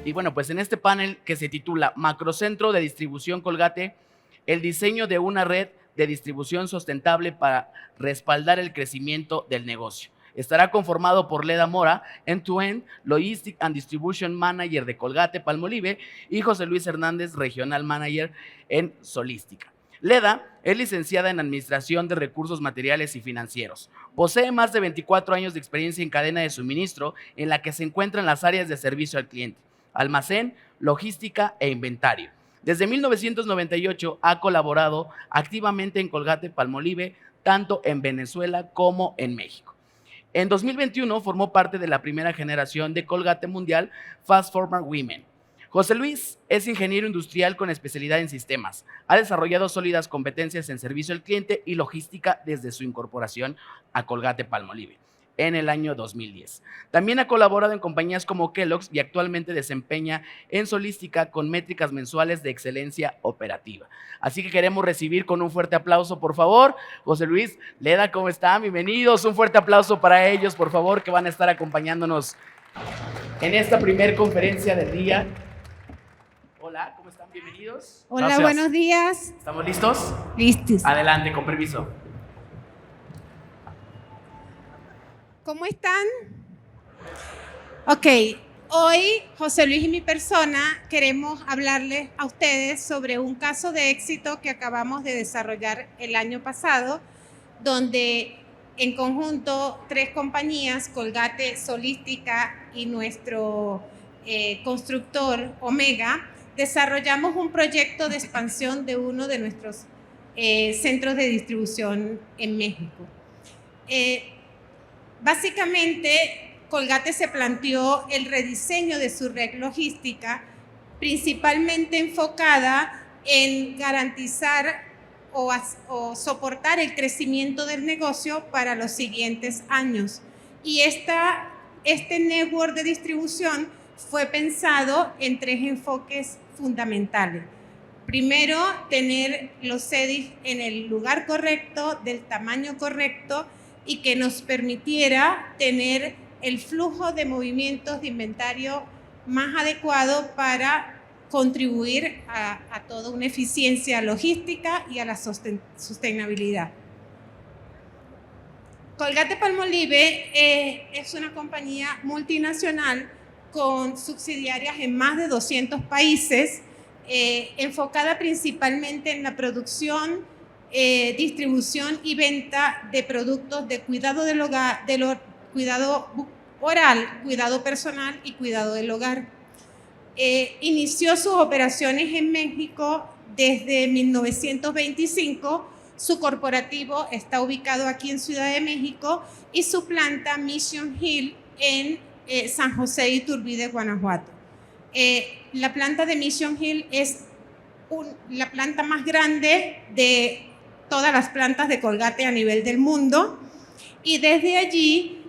Y bueno, pues en este panel que se titula Macrocentro de Distribución Colgate, el diseño de una red de distribución sustentable para respaldar el crecimiento del negocio. Estará conformado por Leda Mora, End-to-End Logistic and Distribution Manager de Colgate Palmolive, y José Luis Hernández, Regional Manager en Solística. Leda es licenciada en Administración de Recursos Materiales y Financieros. Posee más de 24 años de experiencia en cadena de suministro, en la que se encuentran las áreas de servicio al cliente, almacén, logística e inventario. Desde 1998 ha colaborado activamente en Colgate Palmolive, tanto en Venezuela como en México. En 2021 formó parte de la primera generación de Colgate Mundial Fast Forward Women. José Luis es ingeniero industrial con especialidad en sistemas. Ha desarrollado sólidas competencias en servicio al cliente y logística desde su incorporación a Colgate Palmolive en el año 2010. También ha colaborado en compañías como Kellogg's y actualmente desempeña en Solística con métricas mensuales de excelencia operativa. Así que queremos recibir con un fuerte aplauso, por favor, José Luis, Leda, ¿cómo están? Bienvenidos. Un fuerte aplauso para ellos, por favor, que van a estar acompañándonos en esta primer conferencia del día. Hola, ¿cómo están? Bienvenidos. Hola, Gracias. buenos días. ¿Estamos listos? Listos. Adelante, con permiso. ¿Cómo están? Ok, hoy José Luis y mi persona queremos hablarles a ustedes sobre un caso de éxito que acabamos de desarrollar el año pasado, donde en conjunto 3 compañías, Colgate, Solística y nuestro constructor Omega, desarrollamos un proyecto de expansión de uno de nuestros centros de distribución en México. Básicamente, Colgate se planteó el rediseño de su red logística, principalmente enfocada en garantizar o soportar el crecimiento del negocio para los siguientes años. Y este network de distribución fue pensado en 3 enfoques fundamentales. Primero, tener los CEDIs en el lugar correcto, del tamaño correcto, y que nos permitiera tener el flujo de movimientos de inventario más adecuado para contribuir a toda una eficiencia logística y a la sostenibilidad. Colgate Palmolive es una compañía multinacional con subsidiarias en más de 200 países, enfocada principalmente en la producción, distribución y venta de productos de cuidado del hogar, cuidado oral, cuidado personal y cuidado del hogar. Inició sus operaciones en México desde 1925. Su corporativo está ubicado aquí en Ciudad de México y su planta Mission Hill en San José Iturbide, Guanajuato. La planta de Mission Hill es la planta más grande de todas las plantas de Colgate a nivel del mundo, y desde allí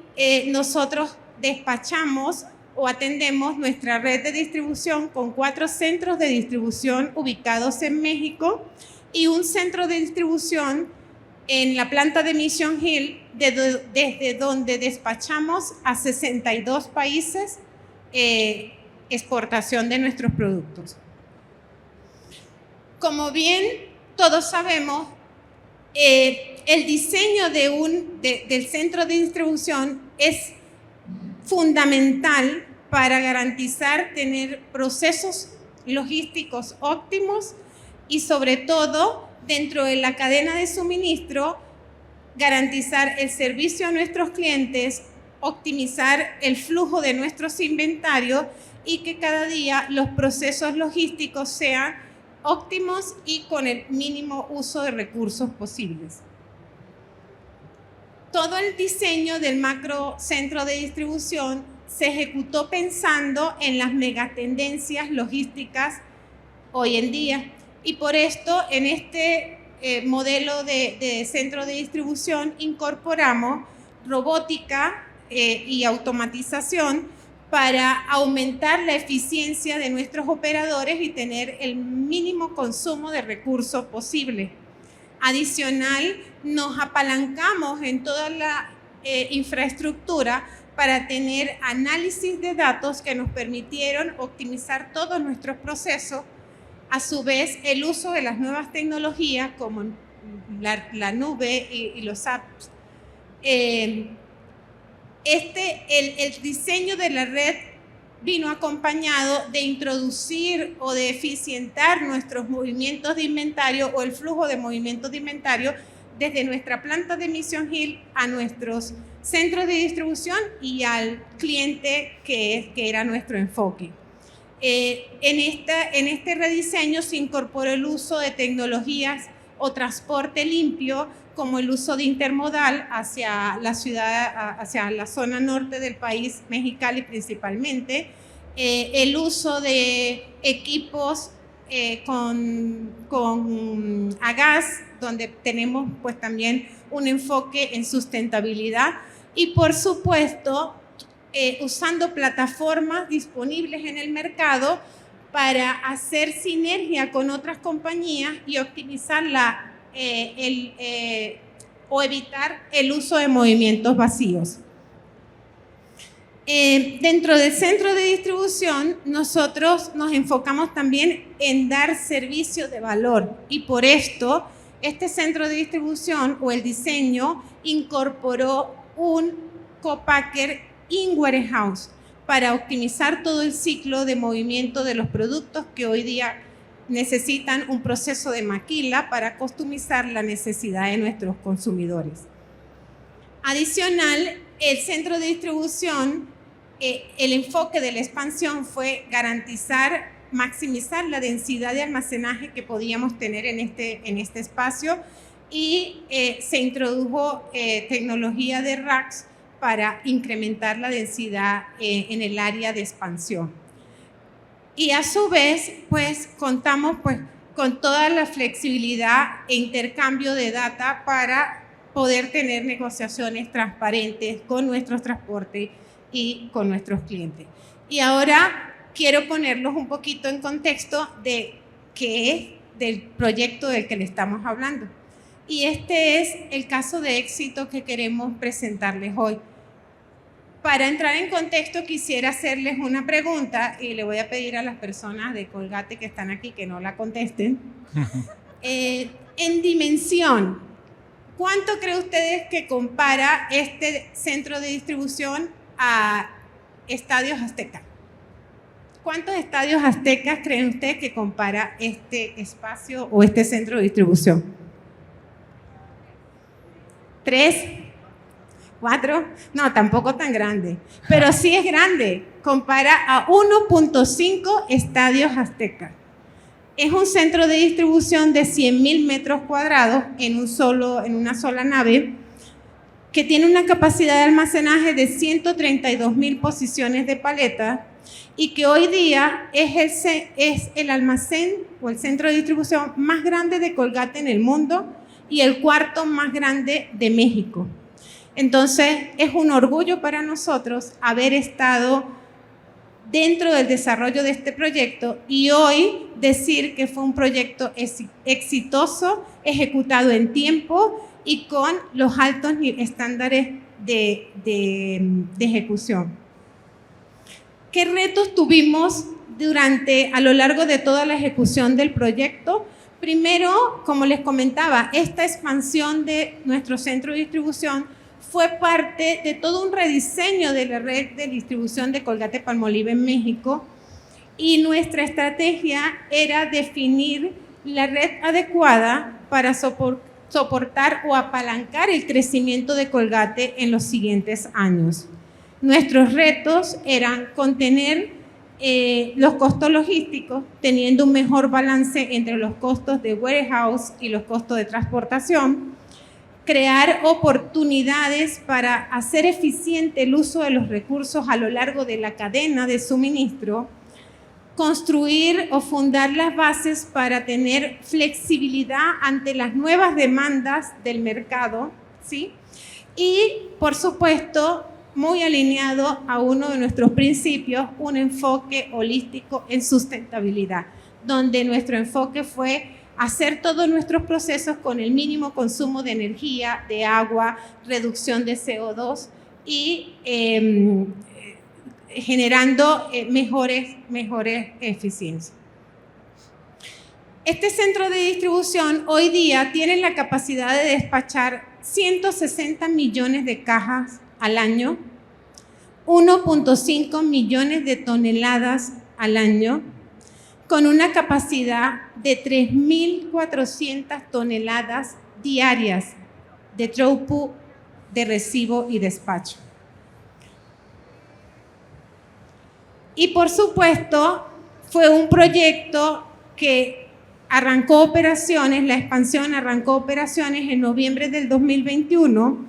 nosotros despachamos o atendemos nuestra red de distribución con 4 centros de distribución ubicados en México y un centro de distribución en la planta de Mission Hill, desde donde despachamos a 62 países exportación de nuestros productos. Como bien todos sabemos, el diseño del centro de distribución es fundamental para garantizar tener procesos logísticos óptimos y, sobre todo, dentro de la cadena de suministro, garantizar el servicio a nuestros clientes, optimizar el flujo de nuestros inventarios y que cada día los procesos logísticos sean óptimos y con el mínimo uso de recursos posibles. Todo el diseño del macro centro de distribución se ejecutó pensando en las megatendencias logísticas hoy en día, y por esto en este modelo de centro de distribución incorporamos robótica y automatización para aumentar la eficiencia de nuestros operadores y tener el mínimo consumo de recursos posible. Adicional, nos apalancamos en toda la infraestructura para tener análisis de datos que nos permitieron optimizar todos nuestros procesos, a su vez el uso de las nuevas tecnologías como la nube y los apps. El diseño de la red vino acompañado de introducir o de eficientar nuestros movimientos de inventario o el flujo de movimientos de inventario desde nuestra planta de Mission Hill a nuestros centros de distribución y al cliente que era nuestro enfoque. En este rediseño se incorporó el uso de tecnologías o transporte limpio, como el uso de intermodal hacia la ciudad, hacia la zona norte del país, Mexicali principalmente, el uso de equipos a gas, donde tenemos pues también un enfoque en sustentabilidad y por supuesto usando plataformas disponibles en el mercado para hacer sinergia con otras compañías y optimizar o evitar el uso de movimientos vacíos. Dentro del centro de distribución, nosotros nos enfocamos también en dar servicio de valor y por esto este centro de distribución o el diseño incorporó un copacker in-warehouse para optimizar todo el ciclo de movimiento de los productos que hoy día necesitan un proceso de maquila para customizar la necesidad de nuestros consumidores. Adicional, el centro de distribución, el enfoque de la expansión fue garantizar, maximizar la densidad de almacenaje que podíamos tener en este espacio y se introdujo tecnología de racks para incrementar la densidad en el área de expansión. Y a su vez, pues contamos pues, con toda la flexibilidad e intercambio de data para poder tener negociaciones transparentes con nuestros transportes y con nuestros clientes. Y ahora quiero ponerlos un poquito en contexto de qué es del proyecto del que le estamos hablando. Y este es el caso de éxito que queremos presentarles hoy. Para entrar en contexto quisiera hacerles una pregunta y le voy a pedir a las personas de Colgate que están aquí que no la contesten. En dimensión, ¿cuánto creen ustedes que compara este centro de distribución a Estadios Azteca? ¿Cuántos estadios aztecas creen ustedes que compara este espacio o este centro de distribución? ¿3? ¿4? No, tampoco tan grande, pero sí es grande. Compara a 1.5 estadios aztecas. Es un centro de distribución de 100,000 metros cuadrados en una sola nave que tiene una capacidad de almacenaje de 132,000 posiciones de paleta y que hoy día es el almacén o el centro de distribución más grande de Colgate en el mundo y el cuarto más grande de México. Entonces, es un orgullo para nosotros haber estado dentro del desarrollo de este proyecto y hoy decir que fue un proyecto exitoso, ejecutado en tiempo y con los altos estándares de ejecución. ¿Qué retos tuvimos a lo largo de toda la ejecución del proyecto? Primero, como les comentaba, esta expansión de nuestro centro de distribución fue parte de todo un rediseño de la red de distribución de Colgate-Palmolive en México y nuestra estrategia era definir la red adecuada para soportar o apalancar el crecimiento de Colgate en los siguientes años. Nuestros retos eran contener los costos logísticos, teniendo un mejor balance entre los costos de warehouse y los costos de transportación, crear oportunidades para hacer eficiente el uso de los recursos a lo largo de la cadena de suministro, construir o fundar las bases para tener flexibilidad ante las nuevas demandas del mercado, ¿sí? Y, por supuesto, muy alineado a uno de nuestros principios, un enfoque holístico en sustentabilidad, donde nuestro enfoque fue hacer todos nuestros procesos con el mínimo consumo de energía, de agua, reducción de CO2 y generando mejores eficiencias. Este centro de distribución hoy día tiene la capacidad de despachar 160 millones de cajas al año, 1.5 millones de toneladas al año, con una capacidad de 3.400 toneladas diarias de throughput de recibo y despacho. Y por supuesto, fue un proyecto que arrancó operaciones, la expansión arrancó operaciones en noviembre del 2021.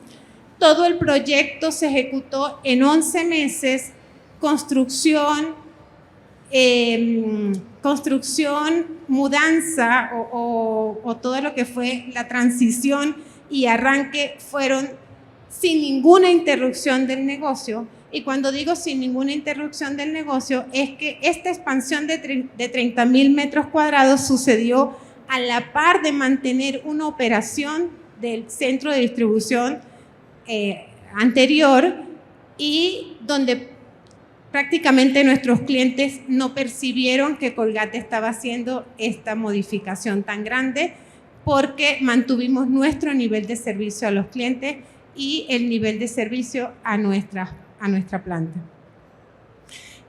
Todo el proyecto se ejecutó en 11 meses, construcción, mudanza o todo lo que fue la transición y arranque fueron sin ninguna interrupción del negocio. Y cuando digo sin ninguna interrupción del negocio, es que esta expansión de 30.000 metros cuadrados sucedió a la par de mantener una operación del centro de distribución anterior, y donde prácticamente nuestros clientes no percibieron que Colgate estaba haciendo esta modificación tan grande, porque mantuvimos nuestro nivel de servicio a los clientes y el nivel de servicio a nuestra planta.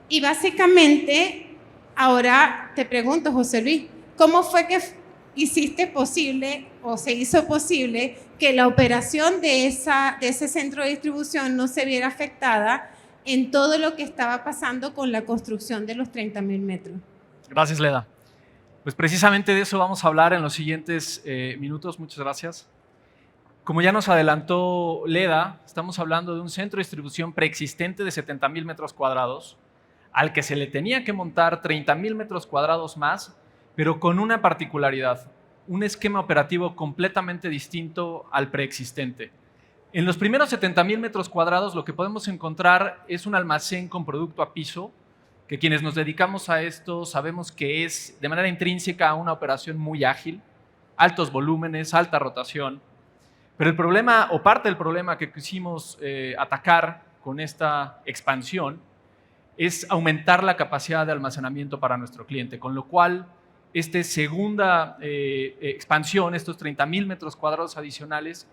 Y básicamente, ahora te pregunto, José Luis, ¿cómo fue que hiciste posible o se hizo posible que la operación de ese centro de distribución no se viera afectada en todo lo que estaba pasando con la construcción de los 30.000 metros? Gracias, Leda. Pues precisamente de eso vamos a hablar en los siguientes minutos. Muchas gracias. Como ya nos adelantó Leda, estamos hablando de un centro de distribución preexistente de 70.000 metros cuadrados, al que se le tenía que montar 30.000 metros cuadrados más, pero con una particularidad, un esquema operativo completamente distinto al preexistente. En los primeros 70.000 metros cuadrados lo que podemos encontrar es un almacén con producto a piso, que quienes nos dedicamos a esto sabemos que es de manera intrínseca una operación muy ágil, altos volúmenes, alta rotación. Pero el problema, o parte del problema que quisimos atacar con esta expansión, es aumentar la capacidad de almacenamiento para nuestro cliente, con lo cual esta segunda expansión, estos 30.000 metros cuadrados adicionales,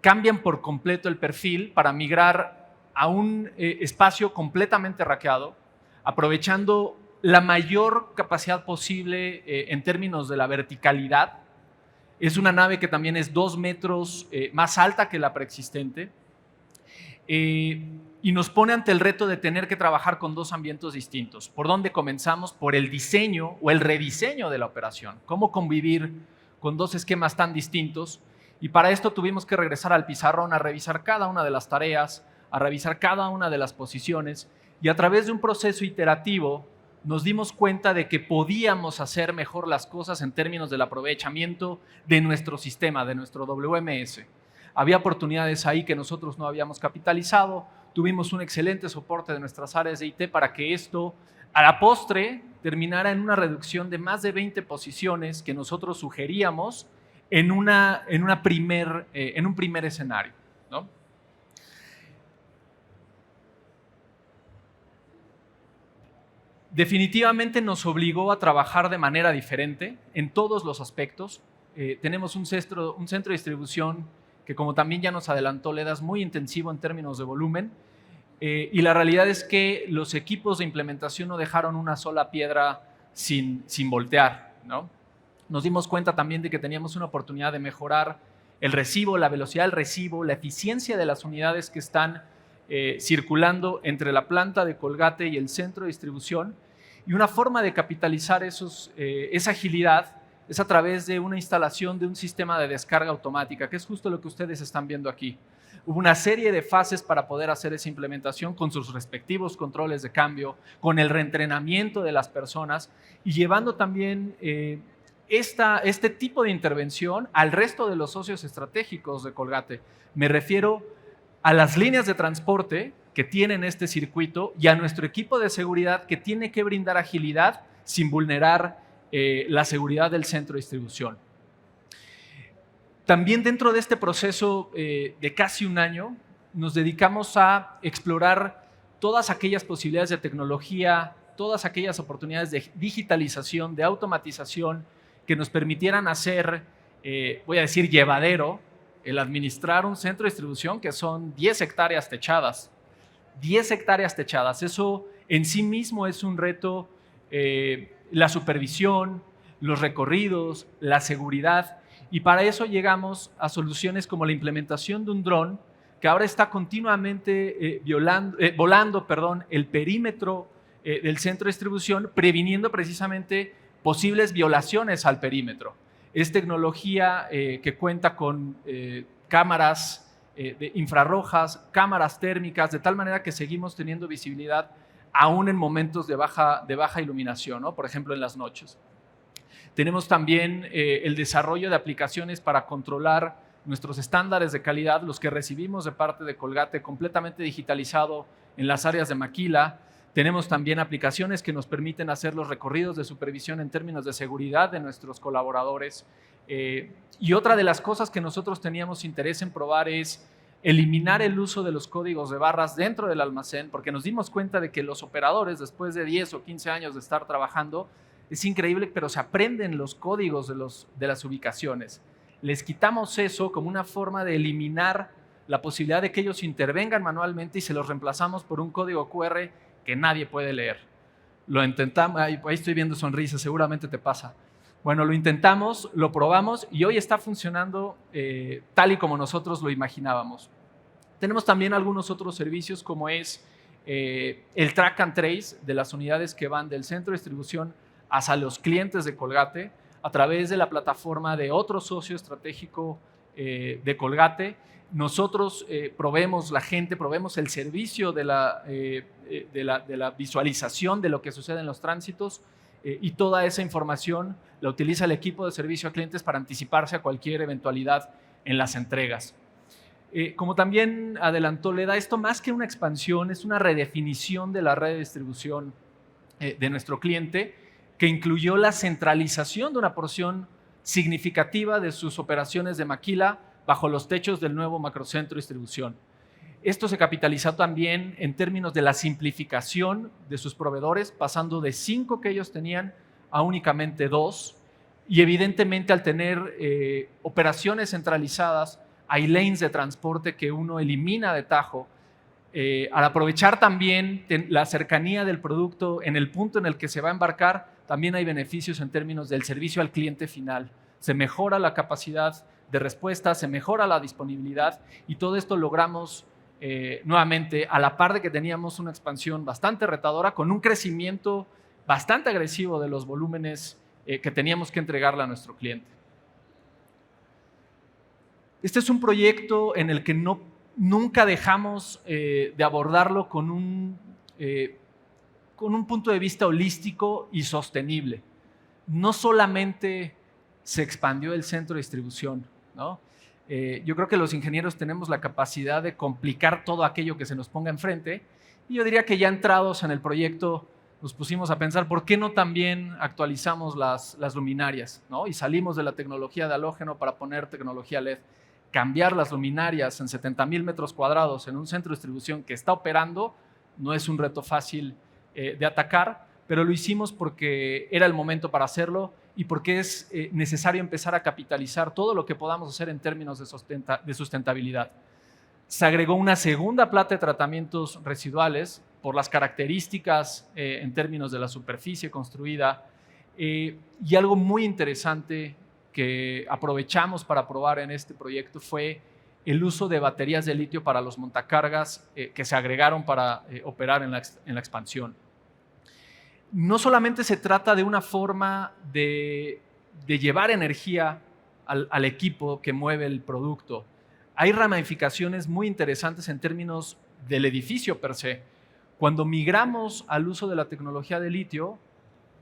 cambian por completo el perfil para migrar a un espacio completamente raqueado, aprovechando la mayor capacidad posible en términos de la verticalidad. Es una nave que también es 2 metros más alta que la preexistente, y nos pone ante el reto de tener que trabajar con dos ambientes distintos. ¿Por dónde comenzamos? Por el diseño o el rediseño de la operación. ¿Cómo convivir con dos esquemas tan distintos? Y para esto tuvimos que regresar al pizarrón a revisar cada una de las tareas, a revisar cada una de las posiciones, y a través de un proceso iterativo nos dimos cuenta de que podíamos hacer mejor las cosas en términos del aprovechamiento de nuestro sistema, de nuestro WMS. Había oportunidades ahí que nosotros no habíamos capitalizado, tuvimos un excelente soporte de nuestras áreas de IT para que esto, a la postre, terminara en una reducción de más de 20 posiciones que nosotros sugeríamos en un primer escenario, ¿no? Definitivamente nos obligó a trabajar de manera diferente en todos los aspectos. Tenemos un centro de distribución que, como también ya nos adelantó Leda, es muy intensivo en términos de volumen, y la realidad es que los equipos de implementación no dejaron una sola piedra sin voltear, ¿no? Nos dimos cuenta también de que teníamos una oportunidad de mejorar el recibo, la velocidad del recibo, la eficiencia de las unidades que están circulando entre la planta de Colgate y el centro de distribución, y una forma de capitalizar esa agilidad es a través de una instalación de un sistema de descarga automática, que es justo lo que ustedes están viendo aquí. Hubo una serie de fases para poder hacer esa implementación con sus respectivos controles de cambio, con el reentrenamiento de las personas y llevando también este tipo de intervención al resto de los socios estratégicos de Colgate. Me refiero a las líneas de transporte que tienen este circuito y a nuestro equipo de seguridad que tiene que brindar agilidad sin vulnerar la seguridad del centro de distribución. También dentro de este proceso de casi un año, nos dedicamos a explorar todas aquellas posibilidades de tecnología, todas aquellas oportunidades de digitalización, de automatización que nos permitieran hacer, voy a decir, llevadero el administrar un centro de distribución que son 10 hectáreas techadas. 10 hectáreas techadas, eso en sí mismo es un reto, la supervisión, los recorridos, la seguridad, y para eso llegamos a soluciones como la implementación de un dron que ahora está continuamente volando el perímetro del centro de distribución, previniendo precisamente posibles violaciones al perímetro. Es tecnología que cuenta con cámaras de infrarrojas, cámaras térmicas, de tal manera que seguimos teniendo visibilidad aún en momentos de baja iluminación, ¿no? Por ejemplo, en las noches. Tenemos también el desarrollo de aplicaciones para controlar nuestros estándares de calidad, los que recibimos de parte de Colgate, completamente digitalizado en las áreas de maquila. Tenemos también aplicaciones que nos permiten hacer los recorridos de supervisión en términos de seguridad de nuestros colaboradores. Y otra de las cosas que nosotros teníamos interés en probar es eliminar el uso de los códigos de barras dentro del almacén, porque nos dimos cuenta de que los operadores, después de 10 o 15 años de estar trabajando, es increíble, pero se aprenden los códigos de las ubicaciones. Les quitamos eso como una forma de eliminar la posibilidad de que ellos intervengan manualmente y se los reemplazamos por un código QR que nadie puede leer. Lo intentamos, ahí estoy viendo sonrisas, seguramente te pasa. Bueno, lo intentamos, lo probamos y hoy está funcionando tal y como nosotros lo imaginábamos. Tenemos también algunos otros servicios como es el track and trace de las unidades que van del centro de distribución hacia los clientes de Colgate a través de la plataforma de otro socio estratégico de Colgate. Nosotros proveemos el servicio de la visualización de lo que sucede en los tránsitos y toda esa información la utiliza el equipo de servicio a clientes para anticiparse a cualquier eventualidad en las entregas. Como también adelantó Leda, esto más que una expansión es una redefinición de la red de distribución de nuestro cliente, que incluyó la centralización de una porción significativa de sus operaciones de maquila bajo los techos del nuevo macrocentro de distribución. Esto se capitalizó también en términos de la simplificación de sus proveedores, pasando de 5 que ellos tenían a únicamente 2, y evidentemente al tener operaciones centralizadas, hay lanes de transporte que uno elimina de tajo. Al aprovechar también la cercanía del producto en el punto en el que se va a embarcar, también hay beneficios en términos del servicio al cliente final. Se mejora la capacidad de respuesta, se mejora la disponibilidad y todo esto logramos nuevamente a la par de que teníamos una expansión bastante retadora con un crecimiento bastante agresivo de los volúmenes que teníamos que entregarle a nuestro cliente. Este es un proyecto en el que nunca dejamos de abordarlo con un punto de vista holístico y sostenible. No solamente se expandió el centro de distribución, ¿no? Yo creo que los ingenieros tenemos la capacidad de complicar todo aquello que se nos ponga enfrente y yo diría que ya entrados en el proyecto nos pusimos a pensar por qué no también actualizamos las luminarias, ¿no? Y salimos de la tecnología de halógeno para poner tecnología LED. Cambiar las luminarias en 70,000 metros cuadrados en un centro de distribución que está operando no es un reto fácil de atacar, pero lo hicimos porque era el momento para hacerlo y porque es necesario empezar a capitalizar todo lo que podamos hacer en términos de sustentabilidad. Se agregó una segunda planta de tratamientos residuales por las características en términos de la superficie construida y algo muy interesante que aprovechamos para probar en este proyecto fue el uso de baterías de litio para los montacargas que se agregaron para operar en la expansión. No solamente se trata de una forma de llevar energía al equipo que mueve el producto. Hay ramificaciones muy interesantes en términos del edificio per se. Cuando migramos al uso de la tecnología de litio,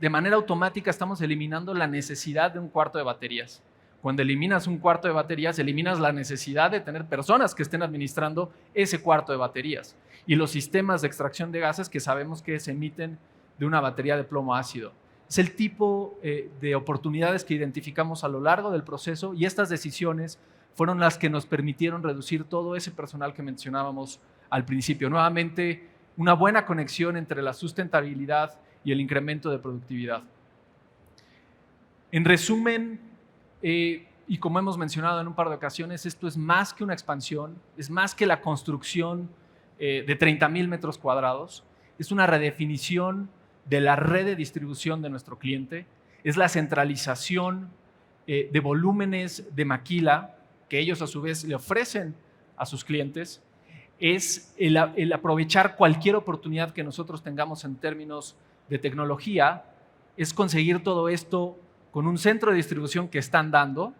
de manera automática estamos eliminando la necesidad de un cuarto de baterías. Cuando eliminas un cuarto de baterías, eliminas la necesidad de tener personas que estén administrando ese cuarto de baterías y los sistemas de extracción de gases que sabemos que se emiten de una batería de plomo ácido. Es el tipo de oportunidades que identificamos a lo largo del proceso y estas decisiones fueron las que nos permitieron reducir todo ese personal que mencionábamos al principio. Nuevamente, una buena conexión entre la sustentabilidad y el incremento de productividad. En resumen, y como hemos mencionado en un par de ocasiones, esto es más que una expansión, es más que la construcción de 30,000 metros cuadrados, es una redefinición de la red de distribución de nuestro cliente, es la centralización de volúmenes de maquila que ellos a su vez le ofrecen a sus clientes, es el aprovechar cualquier oportunidad que nosotros tengamos en términos de tecnología, es conseguir todo esto con un centro de distribución que están dando,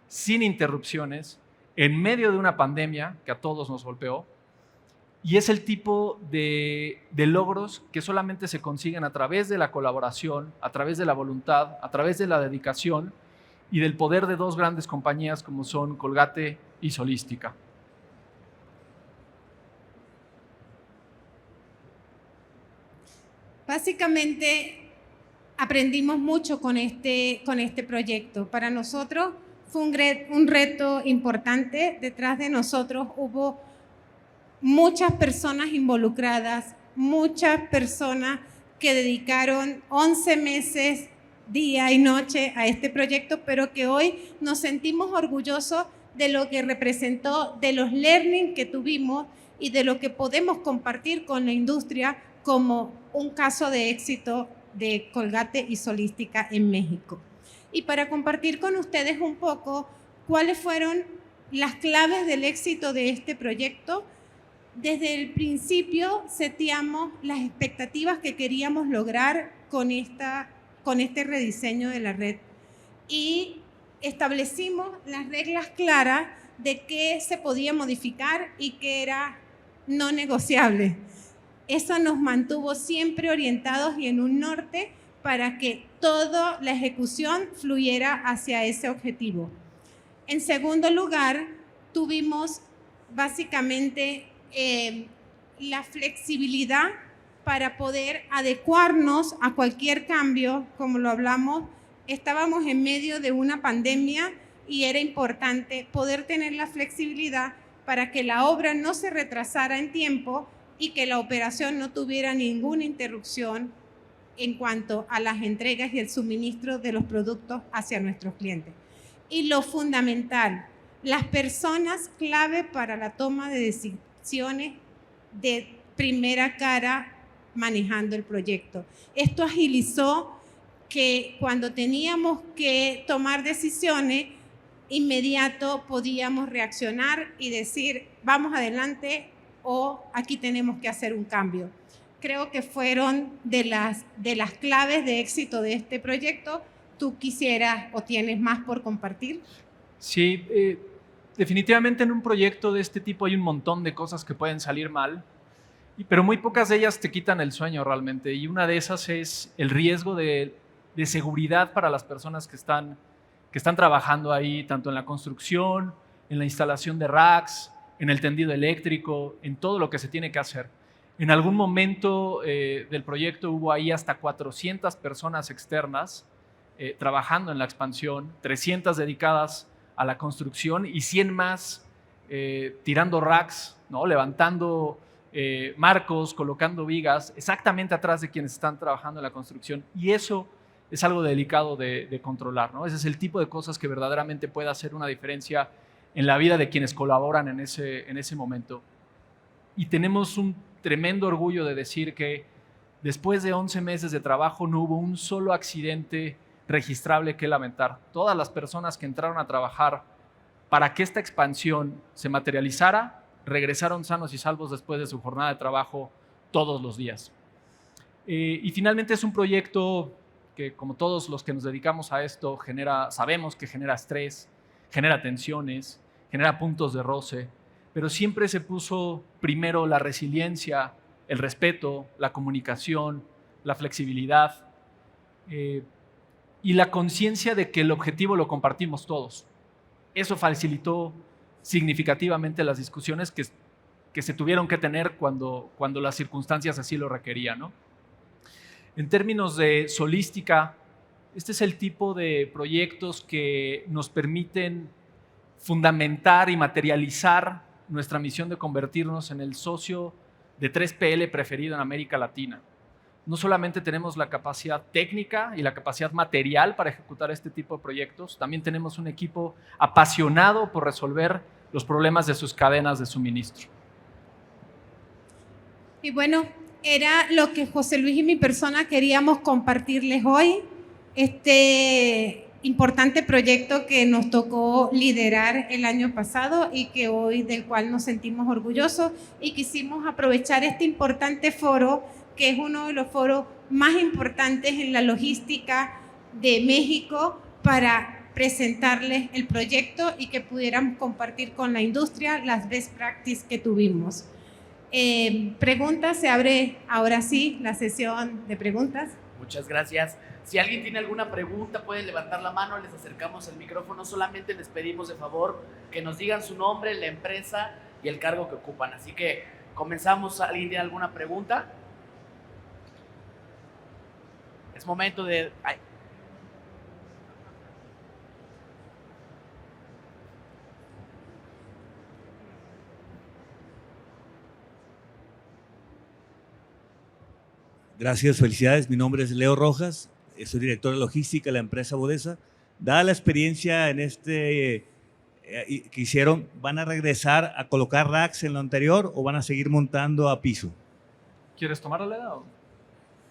sin interrupciones, en medio de una pandemia que a todos nos golpeó, y es el tipo de logros que solamente se consiguen a través de la colaboración, a través de la voluntad, a través de la dedicación y del poder de dos grandes compañías como son Colgate y Solística. Básicamente, aprendimos mucho con este proyecto. Para nosotros fue un reto importante. Detrás de nosotros hubo muchas personas involucradas, muchas personas que dedicaron 11 meses, día y noche a este proyecto, pero que hoy nos sentimos orgullosos de lo que representó, de los learning que tuvimos y de lo que podemos compartir con la industria como un caso de éxito de Colgate y Solística en México. Y para compartir con ustedes un poco cuáles fueron las claves del éxito de este proyecto, desde el principio seteamos las expectativas que queríamos lograr con este rediseño de la red y establecimos las reglas claras de qué se podía modificar y qué era no negociable. Eso nos mantuvo siempre orientados y en un norte para que toda la ejecución fluyera hacia ese objetivo. En segundo lugar, tuvimos básicamente la flexibilidad para poder adecuarnos a cualquier cambio. Como lo hablamos, estábamos en medio de una pandemia y era importante poder tener la flexibilidad para que la obra no se retrasara en tiempo y que la operación no tuviera ninguna interrupción en cuanto a las entregas y el suministro de los productos hacia nuestros clientes. Y lo fundamental, las personas clave para la toma de decisiones de primera cara manejando el proyecto. Esto agilizó que cuando teníamos que tomar decisiones, inmediato podíamos reaccionar y decir, vamos adelante o aquí tenemos que hacer un cambio. Creo que fueron de las claves de éxito de este proyecto. ¿Tú quisieras o tienes más por compartir? Sí, definitivamente en un proyecto de este tipo hay un montón de cosas que pueden salir mal, pero muy pocas de ellas te quitan el sueño realmente. Y una de esas es el riesgo de seguridad para las personas que están trabajando ahí, tanto en la construcción, en la instalación de racks, en el tendido eléctrico, en todo lo que se tiene que hacer. En algún momento del proyecto hubo ahí hasta 400 personas externas trabajando en la expansión, 300 dedicadas a la construcción y 100 más tirando racks, ¿no? Levantando marcos, colocando vigas, exactamente atrás de quienes están trabajando en la construcción. Y eso es algo delicado de controlar, ¿no? Ese es el tipo de cosas que verdaderamente puede hacer una diferencia en la vida de quienes colaboran en ese momento. Y tenemos un tremendo orgullo de decir que después de 11 meses de trabajo no hubo un solo accidente registrable que lamentar. Todas las personas que entraron a trabajar para que esta expansión se materializara regresaron sanos y salvos después de su jornada de trabajo todos los días. Y finalmente es un proyecto que, como todos los que nos dedicamos a esto, sabemos que genera estrés, genera tensiones, genera puntos de roce, pero siempre se puso primero la resiliencia, el respeto, la comunicación, la flexibilidad y la conciencia de que el objetivo lo compartimos todos. Eso facilitó significativamente las discusiones que se tuvieron que tener cuando las circunstancias así lo requerían, ¿no? En términos de Solística, este es el tipo de proyectos que nos permiten fundamentar y materializar nuestra misión de convertirnos en el socio de 3PL preferido en América Latina. No solamente tenemos la capacidad técnica y la capacidad material para ejecutar este tipo de proyectos, también tenemos un equipo apasionado por resolver los problemas de sus cadenas de suministro. Y bueno, era lo que José Luis y mi persona queríamos compartirles hoy. Este importante proyecto que nos tocó liderar el año pasado y que hoy del cual nos sentimos orgullosos, y quisimos aprovechar este importante foro, que es uno de los foros más importantes en la logística de México, para presentarles el proyecto y que pudiéramos compartir con la industria las best practices que tuvimos. Preguntas, se abre ahora sí la sesión de preguntas. Muchas gracias. Si alguien tiene alguna pregunta, pueden levantar la mano, les acercamos el micrófono. Solamente les pedimos de favor que nos digan su nombre, la empresa y el cargo que ocupan. Así que comenzamos. ¿Alguien tiene alguna pregunta? Es momento de... Ay. Gracias, felicidades. Mi nombre es Leo Rojas, soy director de logística de la empresa Bodesa. Dada la experiencia en que hicieron, ¿van a regresar a colocar racks en lo anterior o van a seguir montando a piso? ¿Quieres tomarla, Leda?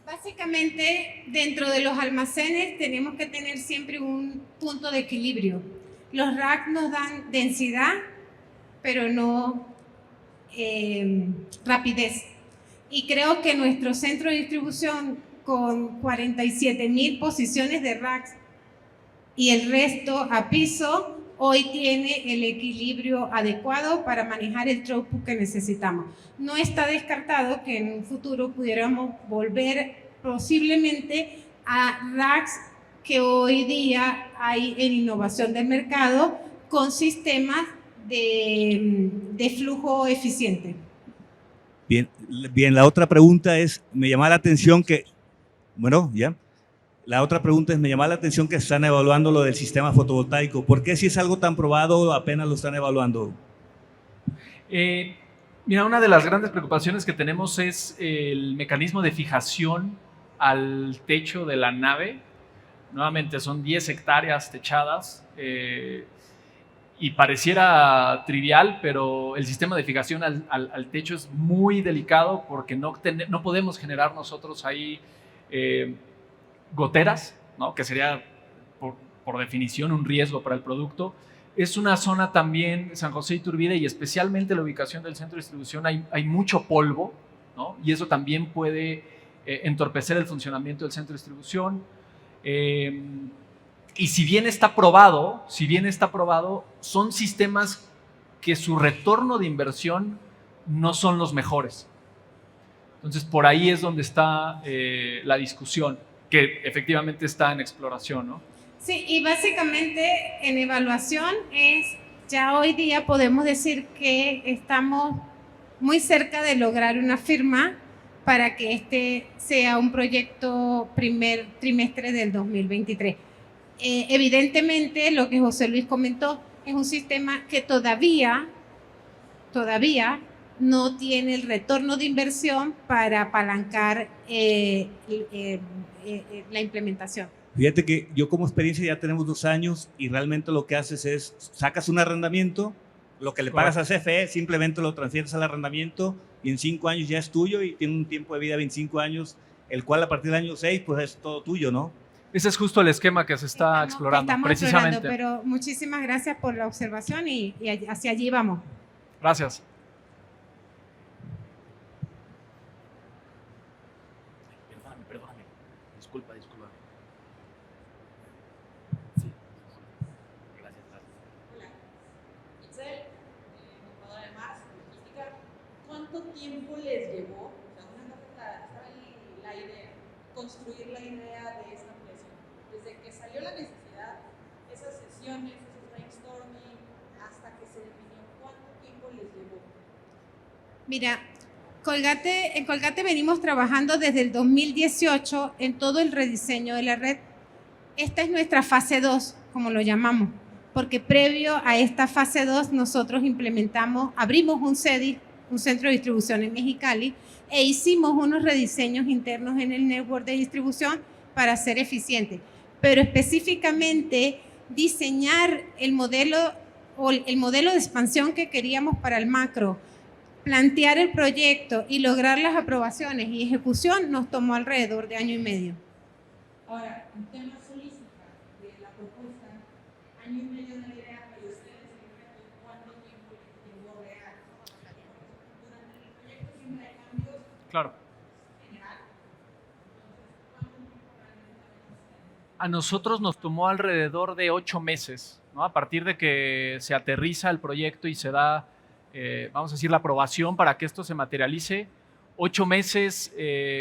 Básicamente, dentro de los almacenes tenemos que tener siempre un punto de equilibrio. Los racks nos dan densidad, pero no rapidez. Y creo que nuestro centro de distribución, con 47,000 posiciones de racks y el resto a piso, hoy tiene el equilibrio adecuado para manejar el throughput que necesitamos. No está descartado que en un futuro pudiéramos volver posiblemente a racks que hoy día hay en innovación del mercado, con sistemas de flujo eficiente. Bien, la otra pregunta es, me llama la atención que, bueno, ya. La otra pregunta es, me llama la atención que están evaluando lo del sistema fotovoltaico. ¿Por qué si es algo tan probado apenas lo están evaluando? Mira, una de las grandes preocupaciones que tenemos es el mecanismo de fijación al techo de la nave. Nuevamente son 10 hectáreas techadas y pareciera trivial, pero el sistema de fijación al techo es muy delicado porque no podemos generar nosotros ahí goteras, ¿no? Que sería por definición un riesgo para el producto. Es una zona también, San José Iturbide, y especialmente la ubicación del centro de distribución, hay mucho polvo, ¿no? Y eso también puede entorpecer el funcionamiento del centro de distribución. Y si bien está probado, son sistemas que su retorno de inversión no son los mejores. Entonces, por ahí es donde está la discusión, que efectivamente está en exploración, ¿no? Sí, y básicamente en evaluación ya hoy día podemos decir que estamos muy cerca de lograr una firma para que este sea un proyecto primer trimestre del 2023. Evidentemente, lo que José Luis comentó es un sistema que todavía no tiene el retorno de inversión para apalancar la implementación. Fíjate que yo como experiencia ya tenemos 2 años y realmente lo que haces es, sacas un arrendamiento, lo que le pagas a CFE simplemente lo transfieres al arrendamiento y en 5 años ya es tuyo y tiene un tiempo de vida de 25 años, el cual a partir del año 6 pues es todo tuyo, ¿no? Ese es justo el esquema que se está explorando, precisamente. Pero muchísimas gracias por la observación y hacia allí vamos. Gracias. Perdóname. Disculpa. Sí. Gracias. Hola. Itzel, embajadora de Mars, logística. ¿Cuánto tiempo les llevó, o sea, una cosa estaba la idea, construir la idea de esta ampliación? Desde que salió la necesidad, esas sesiones, esos brainstorming, hasta que se definió, ¿cuánto tiempo les llevó? Mira, en Colgate venimos trabajando desde el 2018 en todo el rediseño de la red. Esta es nuestra fase 2, como lo llamamos. porque previo a esta fase 2 nosotros abrimos un CEDIS, un centro de distribución en Mexicali, e hicimos unos rediseños internos en el network de distribución para ser eficiente. Pero específicamente diseñar el modelo de expansión que queríamos para el macro, plantear el proyecto y lograr las aprobaciones y ejecución nos tomó alrededor de 1 año y medio. Ahora, un tema solística de la propuesta, 1 año y medio de la idea, pero ustedes en efecto, ¿cuánto tiempo les llevó real? Durante el proyecto siempre hay cambios. Claro. A nosotros nos tomó alrededor de 8 meses, ¿no? A partir de que se aterriza el proyecto y se da, vamos a decir, la aprobación para que esto se materialice. 8 meses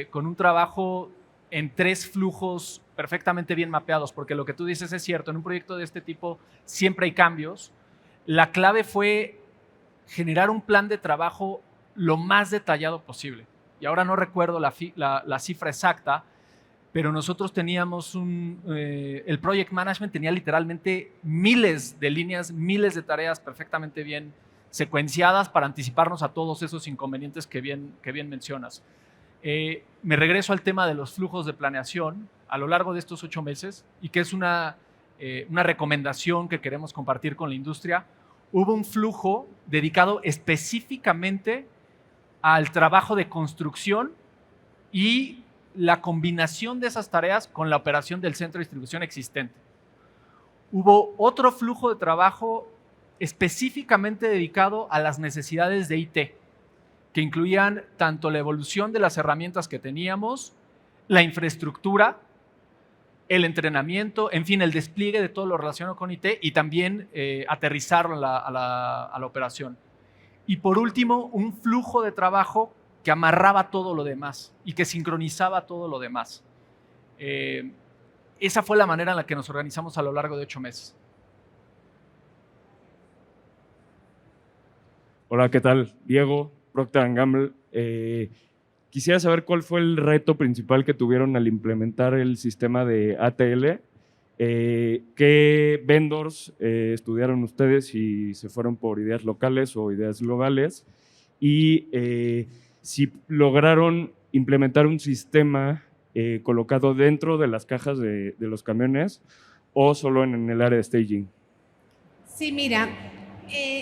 con un trabajo en 3 flujos perfectamente bien mapeados, porque lo que tú dices es cierto, en un proyecto de este tipo siempre hay cambios. La clave fue generar un plan de trabajo lo más detallado posible. Y ahora no recuerdo la cifra exacta, pero nosotros teníamos el Project Management tenía literalmente miles de líneas, miles de tareas perfectamente bien secuenciadas para anticiparnos a todos esos inconvenientes que bien mencionas. Me regreso al tema de los flujos de planeación a lo largo de estos 8 meses y que es una recomendación que queremos compartir con la industria. Hubo un flujo dedicado específicamente al trabajo de construcción y la combinación de esas tareas con la operación del centro de distribución existente. Hubo otro flujo de trabajo específicamente dedicado a las necesidades de IT, que incluían tanto la evolución de las herramientas que teníamos, la infraestructura, el entrenamiento, en fin, el despliegue de todo lo relacionado con IT y también aterrizarlo a la operación. Y por último, un flujo de trabajo que amarraba todo lo demás y que sincronizaba todo lo demás. Esa fue la manera en la que nos organizamos a lo largo de 8 meses. Hola, ¿qué tal? Diego, Procter & Gamble. Quisiera saber cuál fue el reto principal que tuvieron al implementar el sistema de ATL. ¿Qué vendors estudiaron ustedes, si se fueron por ideas locales o ideas globales? Y si lograron implementar un sistema colocado dentro de las cajas de los camiones o solo en el área de staging. Sí, mira,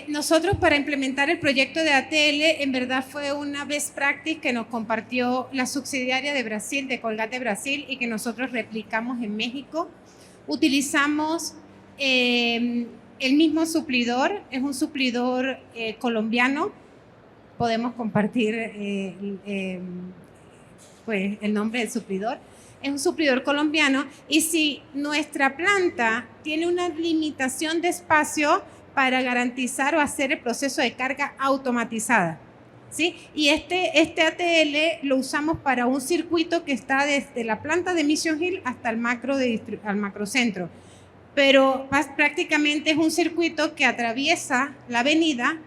nosotros para implementar el proyecto de ATL, en verdad fue una best practice que nos compartió la subsidiaria de Brasil, de Colgate Brasil, y que nosotros replicamos en México. Utilizamos el mismo suplidor, es un suplidor colombiano. Podemos compartir pues, el nombre del suplidor. Es un suplidor colombiano y si nuestra planta tiene una limitación de espacio para garantizar o hacer el proceso de carga automatizada, ¿sí? Y este ATL lo usamos para un circuito que está desde la planta de Mission Hill hasta el macrocentro, pero prácticamente es un circuito que atraviesa la avenida,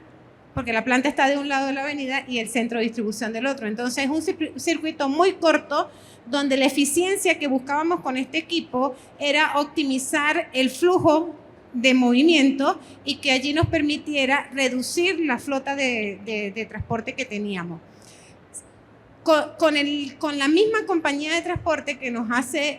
porque la planta está de un lado de la avenida y el centro de distribución del otro. Entonces es un circuito muy corto donde la eficiencia que buscábamos con este equipo era optimizar el flujo de movimiento y que allí nos permitiera reducir la flota de transporte que teníamos. Con la misma compañía de transporte que nos hace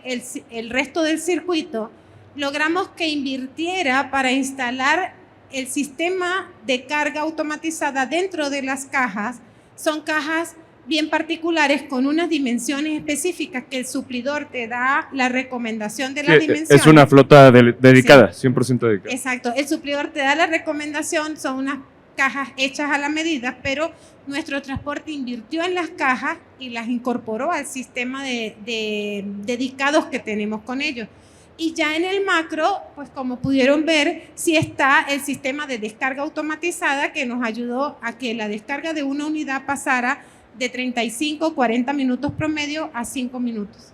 el resto del circuito, logramos que invirtiera para instalar el sistema de carga automatizada dentro de las cajas. Son cajas bien particulares con unas dimensiones específicas que el suplidor te da la recomendación de las dimensiones. Es una flota dedicada, sí. 100% dedicada. Exacto, el suplidor te da la recomendación, son unas cajas hechas a la medida, pero nuestro transporte invirtió en las cajas y las incorporó al sistema de dedicados que tenemos con ellos. Y ya en el macro, pues como pudieron ver, sí está el sistema de descarga automatizada que nos ayudó a que la descarga de una unidad pasara de 35, 40 minutos promedio a 5 minutos.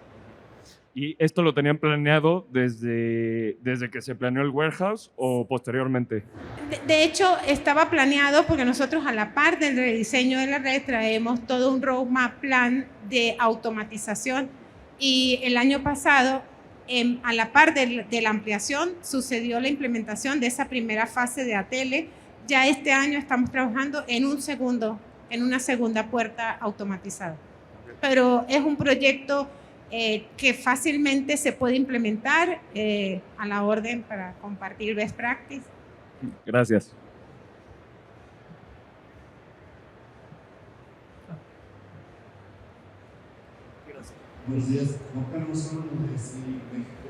¿Y esto lo tenían planeado desde que se planeó el warehouse o posteriormente? De hecho, estaba planeado porque nosotros a la par del rediseño de la red traemos todo un roadmap plan de automatización y el año pasado a la par de la ampliación sucedió la implementación de esa primera fase de ATL. Ya este año estamos trabajando en una segunda puerta automatizada. Pero es un proyecto que fácilmente se puede implementar a la orden para compartir best practice. Gracias. Buenos días, Juan Carlos Sámano de CI México.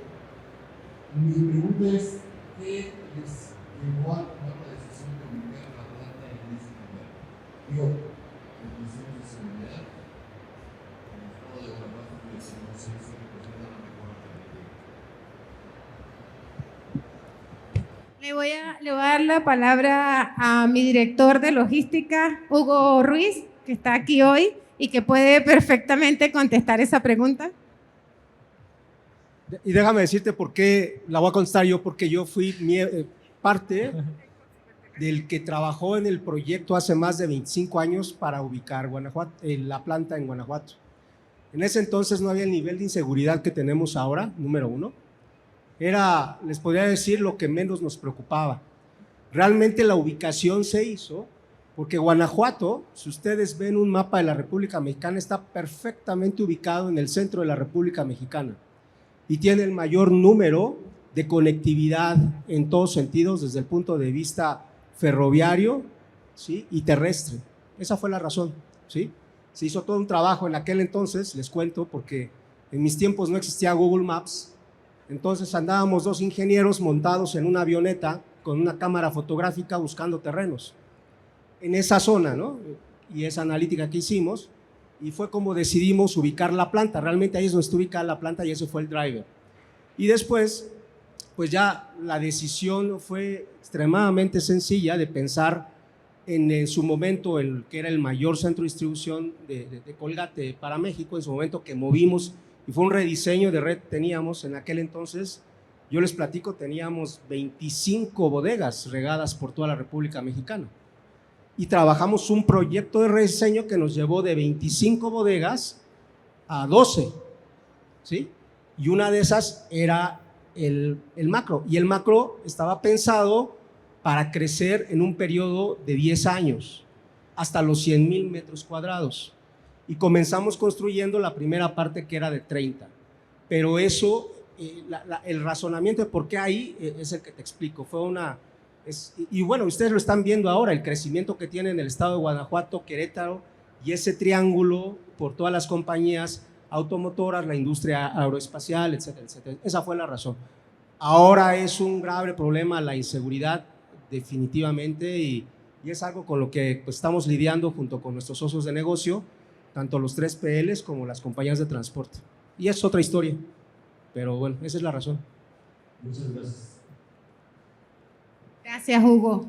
Mi pregunta es, ¿qué les llevó a tomar la decisión de ubicar la planta en ese lugar? Digo, en cuestiones de seguridad, en el estado de Guanajuato, pues no sé si representa la mejor alternativa. Le voy a dar la palabra a mi director de logística, Hugo Ruiz, que está aquí hoy y que puede perfectamente contestar esa pregunta. Y déjame decirte por qué la voy a contestar yo, porque yo fui parte del que trabajó en el proyecto hace más de 25 años para ubicar Guanajuato, la planta en Guanajuato. En ese entonces no había el nivel de inseguridad que tenemos ahora, número uno. Era, les podría decir, lo que menos nos preocupaba. Realmente la ubicación se hizo porque Guanajuato, si ustedes ven un mapa de la República Mexicana, está perfectamente ubicado en el centro de la República Mexicana y tiene el mayor número de conectividad en todos sentidos, desde el punto de vista ferroviario, ¿sí?, y terrestre. Esa fue la razón, ¿sí? Se hizo todo un trabajo en aquel entonces, les cuento, porque en mis tiempos no existía Google Maps. Entonces andábamos dos ingenieros montados en una avioneta con una cámara fotográfica buscando terrenos en esa zona, ¿no? Y esa analítica que hicimos, y fue como decidimos ubicar la planta. Realmente ahí es donde está ubicada la planta y ese fue el driver. Y después, pues ya la decisión fue extremadamente sencilla de pensar en su momento, el que era el mayor centro de distribución de Colgate para México, en su momento que movimos, y fue un rediseño de red. Teníamos en aquel entonces, yo les platico, teníamos 25 bodegas regadas por toda la República Mexicana. Y trabajamos un proyecto de rediseño que nos llevó de 25 bodegas a 12, ¿sí? Y una de esas era el macro. Y el macro estaba pensado para crecer en un periodo de 10 años, hasta los 100,000 metros cuadrados. Y comenzamos construyendo la primera parte, que era de 30. Pero eso, el razonamiento de por qué ahí es el que te explico. Fue una... y bueno, ustedes lo están viendo ahora, el crecimiento que tiene en el estado de Guanajuato, Querétaro, y ese triángulo por todas las compañías automotoras, la industria aeroespacial, etcétera, etcétera. Esa fue la razón. Ahora es un grave problema la inseguridad, definitivamente, y es algo con lo que pues, estamos lidiando junto con nuestros socios de negocio, tanto los 3PLs como las compañías de transporte. Y es otra historia, pero bueno, esa es la razón. Muchas gracias. Gracias, Hugo.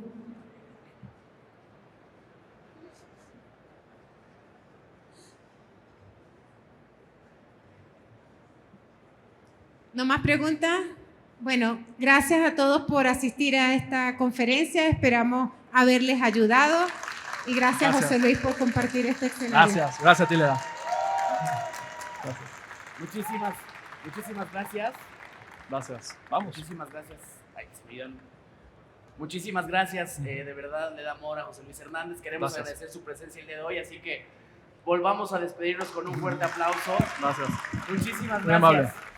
¿No más preguntas? Bueno, gracias a todos por asistir a esta conferencia. Esperamos haberles ayudado. Y gracias, José Luis, por compartir este escenario. Gracias a ti, Leda. Muchísimas gracias. Gracias. Vamos. Muchísimas gracias. Ay, se me dieron. Muchísimas gracias, de verdad le da amor a José Luis Hernández. Queremos agradecer su presencia el día de hoy, así que volvamos a despedirnos con un fuerte aplauso. Gracias. Muchísimas Muy amable. gracias.